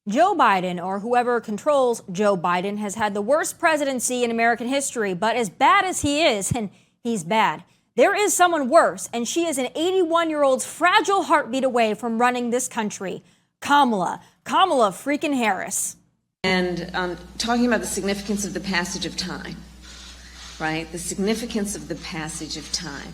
Joe Biden, or whoever controls Joe Biden, has had the worst presidency in American history. But as bad as he is, and he's bad, there is someone worse, and she is an 81-year-old's fragile heartbeat away from running this country. Kamala freaking Harris. And talking about the significance of the passage of time, right? The significance of the passage of time.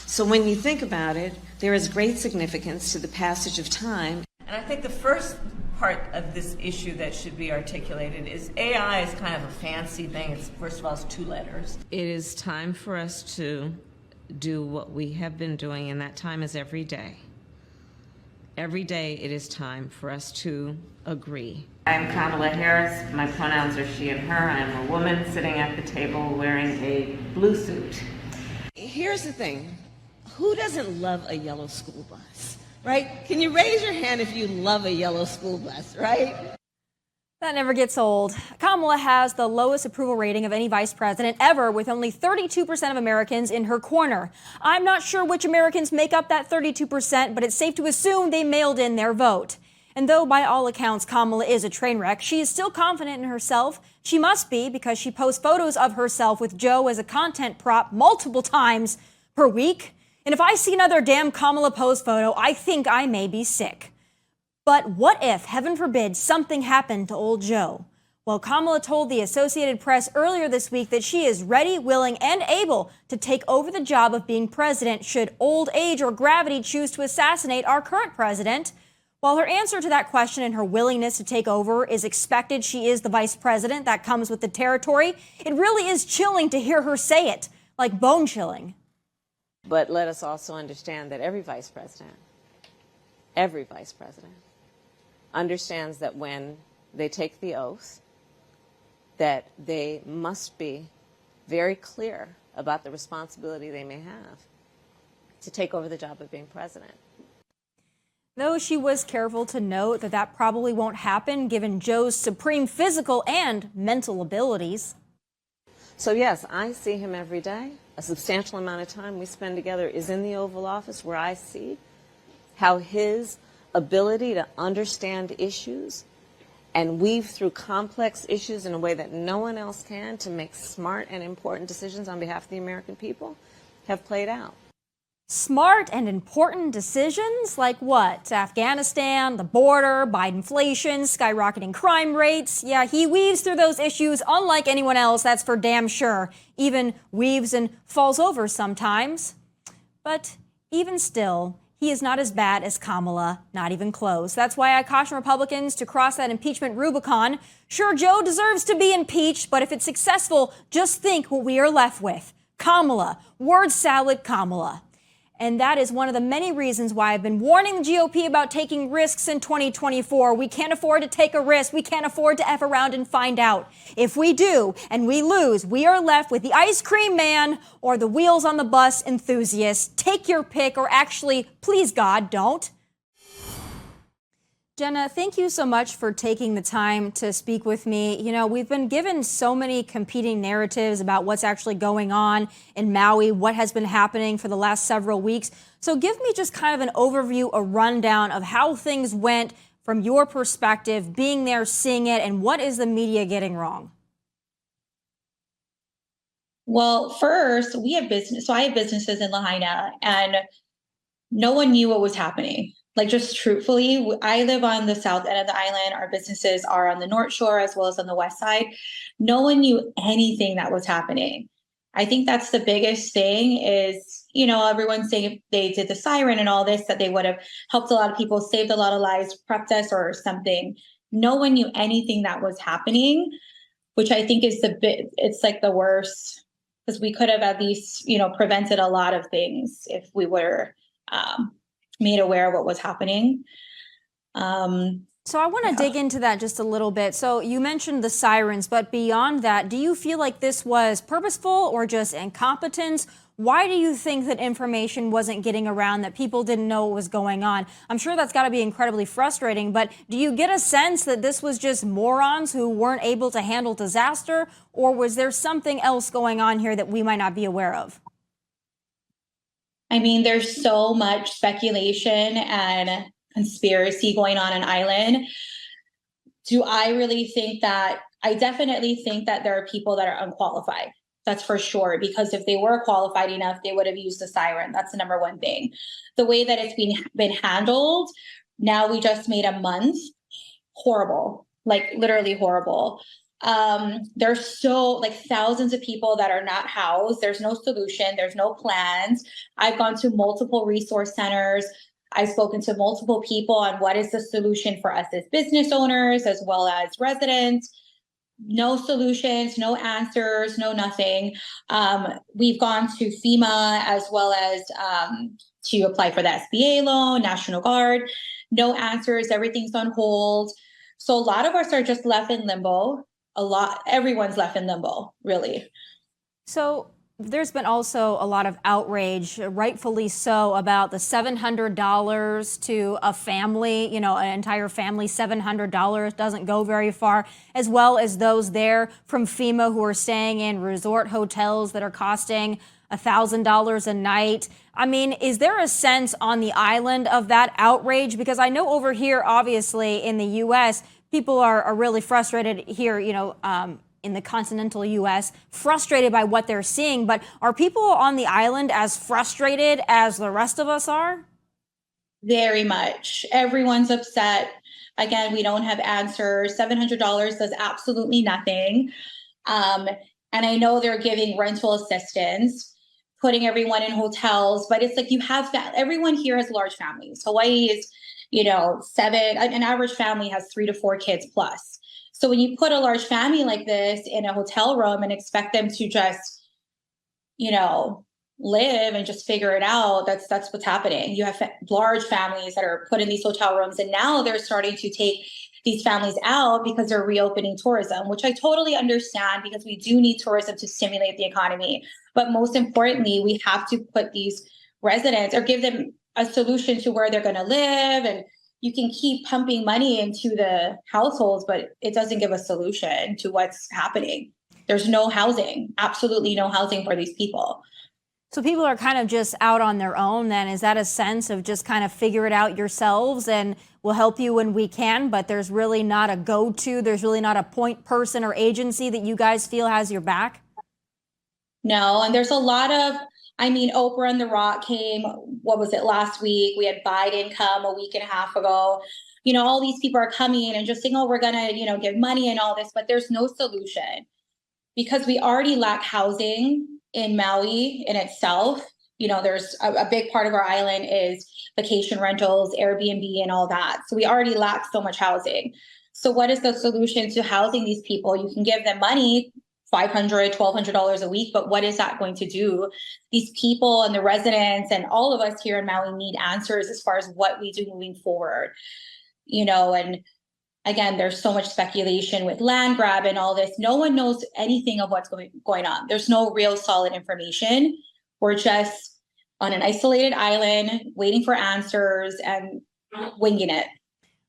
So when you think about it, there is great significance to the passage of time. And I think the first part of this issue that should be articulated is AI is kind of a fancy thing. It's, first of all, it's 2 letters. It is time for us to do what we have been doing, and that time is every day. Every day it is time for us to agree. I'm Kamala Harris. My pronouns are she and her. I am a woman sitting at the table wearing a blue suit. Here's the thing. Who doesn't love a yellow school bus, right? Can you raise your hand if you love a yellow school bus, right? That never gets old. Kamala has the lowest approval rating of any vice president ever, with only 32% of Americans in her corner. I'm not sure which Americans make up that 32%, but it's safe to assume they mailed in their vote. And though by all accounts Kamala is a train wreck, she is still confident in herself. She must be, because she posts photos of herself with Joe as a content prop multiple times per week. And if I see another damn Kamala post photo, I think I may be sick. But what if, heaven forbid, something happened to old Joe? Well, Kamala told the Associated Press earlier this week that she is ready, willing, and able to take over the job of being president should old age or gravity choose to assassinate our current president. While her answer to that question and her willingness to take over is expected, she is the vice president. That comes with the territory. It really is chilling to hear her say it, like bone chilling. But let us also understand that every vice president understands that when they take the oath, that they must be very clear about the responsibility they may have to take over the job of being president. Though she was careful to note that that probably won't happen given Joe's supreme physical and mental abilities. So yes, I see him every day. A substantial amount of time we spend together is in the Oval Office, where I see how his ability to understand issues and weave through complex issues in a way that no one else can to make smart and important decisions on behalf of the American people have played out. Smart and important decisions? Like what? Afghanistan, the border, Bidenflation, skyrocketing crime rates? Yeah, he weaves through those issues unlike anyone else, that's for damn sure. Even weaves and falls over sometimes. But even still, he is not as bad as Kamala, not even close. That's why I caution Republicans to cross that impeachment Rubicon. Sure, Joe deserves to be impeached, but if it's successful, just think what we are left with. Kamala, word salad Kamala. And that is one of the many reasons why I've been warning the GOP about taking risks in 2024. We can't afford to take a risk. We can't afford to F around and find out. If we do and we lose, we are left with the ice cream man or the wheels on the bus enthusiast. Take your pick, or actually, please God, don't. Jenna, thank you so much for taking the time to speak with me. You know, we've been given so many competing narratives about what's actually going on in Maui, what has been happening for the last several weeks. So give me just kind of an overview, a rundown of how things went from your perspective, being there, seeing it, and what is the media getting wrong? Well, first, we have business. So I have businesses in Lahaina, and no one knew what was happening. Like, just truthfully, I live on the south end of the island. Our businesses are on the North Shore as well as on the west side. No one knew anything that was happening. I think that's the biggest thing is, you know, everyone's saying if they did the siren and all this, that they would have helped a lot of people, saved a lot of lives, prepped us or something. No one knew anything that was happening, which I think is it's like the worst, because we could have at least, you know, prevented a lot of things if we were made aware of what was happening. So I want to dig into that just a little bit. So you mentioned the sirens, but beyond that, do you feel like this was purposeful or just incompetence? Why do you think that information wasn't getting around, that people didn't know what was going on? I'm sure that's got to be incredibly frustrating, but do you get a sense that this was just morons who weren't able to handle disaster, or was there something else going on here that we might not be aware of? I mean, there's so much speculation and conspiracy going on an island. Do I really think that? I definitely think that there are people that are unqualified. That's for sure, because if they were qualified enough, they would have used the siren. That's the number one thing. The way that it's been handled, now we just made a month, horrible, like literally horrible. There's so like thousands of people that are not housed. There's no solution. There's no plans. I've gone to multiple resource centers. I've spoken to multiple people on what is the solution for us as business owners as well as residents. No solutions, no answers, no nothing. We've gone to FEMA as well as to apply for the SBA loan, National Guard. No answers. Everything's on hold. So a lot of us are just left in limbo. Everyone's left in limbo, really. So there's been also a lot of outrage, rightfully so, about the $700 to a family, an entire family. $700 doesn't go very far, as well as those there from FEMA who are staying in resort hotels that are costing $1,000 a night. I mean, is there a sense on the island of that outrage? Because I know over here, obviously, in the U.S., people are really frustrated here, in the continental U.S., frustrated by what they're seeing. But are people on the island as frustrated as the rest of us are? Very much. Everyone's upset. Again, we don't have answers. $700 does absolutely nothing. And I know they're giving rental assistance, putting everyone in hotels, but it's like everyone here has large families. Hawaii is, an average family has 3 to 4 kids plus. So when you put a large family like this in a hotel room and expect them to just, live and just figure it out, that's what's happening. You have large families that are put in these hotel rooms, and now they're starting to take these families out because they're reopening tourism, which I totally understand because we do need tourism to stimulate the economy. But most importantly, we have to put these residents or give them a solution to where they're going to live. And you can keep pumping money into the households, but it doesn't give a solution to what's happening. There's no housing, absolutely no housing for these people. So people are kind of just out on their own then. Is that a sense of just kind of figure it out yourselves and we'll help you when we can, but there's really not a go-to, there's really not a point person or agency that you guys feel has your back? No, and there's a lot of, Oprah and The Rock came, what was it, last week? We had Biden come a week and a half ago. All these people are coming and just saying, oh, we're going to, give money and all this, but there's no solution because we already lack housing in Maui in itself. There's a big part of our island is vacation rentals, Airbnb and all that. So we already lack so much housing. So what is the solution to housing these people? You can give them money, $500, $1,200 a week, but what is that going to do? These people and the residents and all of us here in Maui need answers as far as what we do moving forward. And again, there's so much speculation with land grab and all this. No one knows anything of what's going on. There's no real solid information. We're just on an isolated island, waiting for answers and winging it.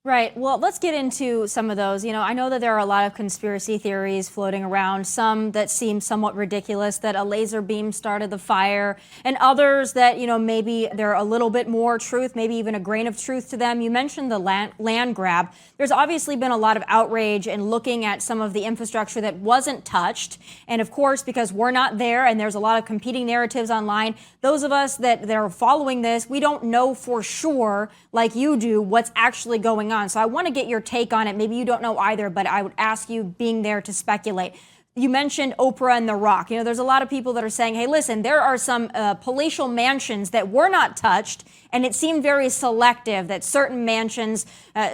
Right. Well, let's get into some of those. I know that there are a lot of conspiracy theories floating around, some that seem somewhat ridiculous, that a laser beam started the fire, and others that, maybe they're a little bit more truth, maybe even a grain of truth to them. You mentioned the land grab. There's obviously been a lot of outrage in looking at some of the infrastructure that wasn't touched. And of course, because we're not there and there's a lot of competing narratives online, those of us that are following this, we don't know for sure, like you do, what's actually going on. So I want to get your take on it. Maybe you don't know either, but I would ask you, being there, to speculate. You mentioned Oprah and The Rock. There's a lot of people that are saying, hey, listen, there are some palatial mansions that were not touched, and it seemed very selective that certain mansions,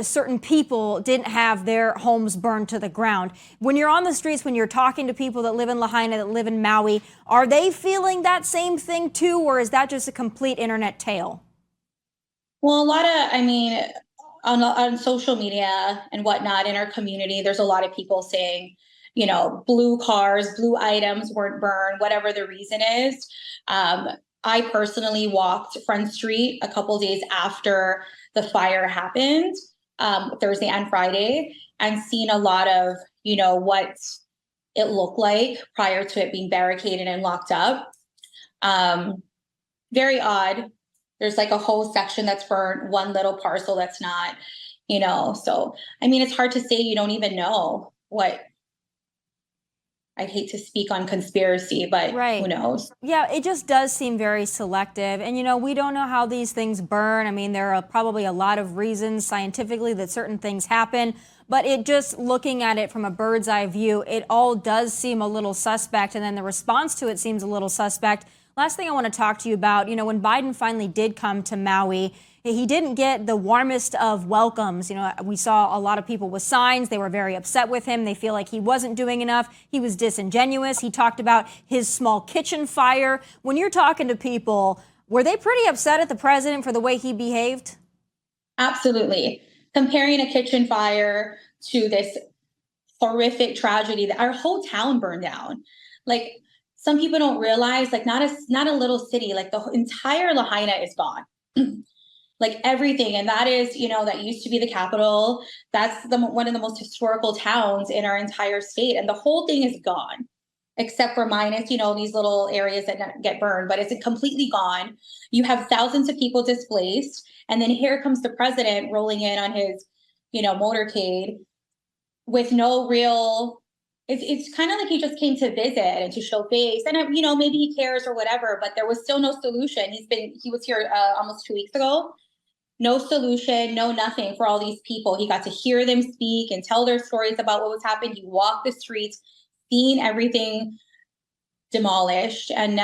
certain people didn't have their homes burned to the ground. When you're on the streets, when you're talking to people that live in Lahaina, that live in Maui, are they feeling that same thing too, or is that just a complete internet tale? Well, a lot of, on social media and whatnot in our community, there's a lot of people saying, blue cars, blue items weren't burned, whatever the reason is. I personally walked Front Street a couple days after the fire happened, Thursday and Friday, and seen a lot of, what it looked like prior to it being barricaded and locked up. Very odd. There's like a whole section that's burnt, one little parcel that's not. So, I mean, it's hard to say you don't even know what. I hate to speak on conspiracy, but Right. who knows? Yeah, it just does seem very selective. And, we don't know how these things burn. I mean, there are probably a lot of reasons scientifically that certain things happen. But it just looking at it from a bird's eye view, it all does seem a little suspect. And then the response to it seems a little suspect. Last thing I want to talk to you about, when Biden finally did come to Maui, he didn't get the warmest of welcomes. We saw a lot of people with signs. They were very upset with him. They feel like he wasn't doing enough. He was disingenuous. He talked about his small kitchen fire. When you're talking to people, were they pretty upset at the president for the way he behaved? Absolutely. Comparing a kitchen fire to this horrific tragedy that our whole town burned down. Like, some people don't realize, like, not a little city, like the entire Lahaina is gone. Like everything. And that is, that used to be the capital. That's one of the most historical towns in our entire state. And the whole thing is gone, except for minus, these little areas that get burned, but it's completely gone. You have thousands of people displaced. And then here comes the president rolling in on his, motorcade with no real, it's kind of like he just came to visit and to show face. And, maybe he cares or whatever, but there was still no solution. He was here almost 2 weeks ago. No solution, no nothing for all these people. He got to hear them speak and tell their stories about what was happening. He walked the streets, seen everything demolished, and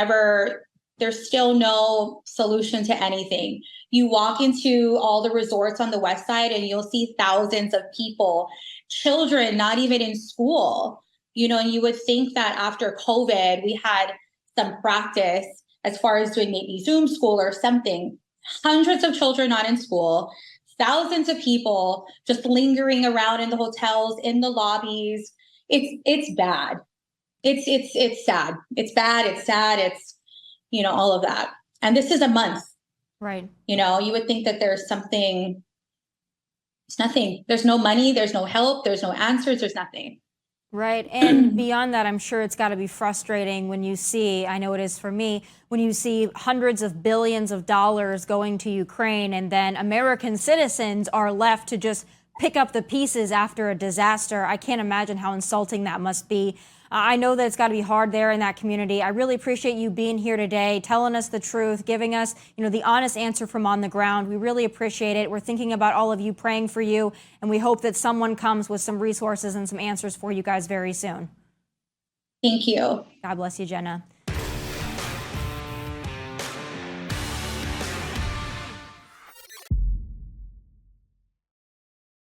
there's still no solution to anything. You walk into all the resorts on the west side and you'll see thousands of people, children not even in school, and you would think that after COVID, we had some practice as far as doing maybe Zoom school or something. Hundreds of children not in school, thousands of people just lingering around in the hotels, in the lobbies. It's bad. It's sad. It's bad. It's sad. It's, all of that. And this is a month. Right. You would think that there's something. It's nothing. There's no money. There's no help. There's no answers. There's nothing. Right. And beyond that, I'm sure it's got to be frustrating when you see, I know it is for me, when you see hundreds of billions of dollars going to Ukraine and then American citizens are left to just pick up the pieces after a disaster. I can't imagine how insulting that must be. I know that it's got to be hard there in that community. I really appreciate you being here today, telling us the truth, giving us, the honest answer from on the ground. We really appreciate it. We're thinking about all of you, praying for you, and we hope that someone comes with some resources and some answers for you guys very soon. Thank you. God bless you, Jenna.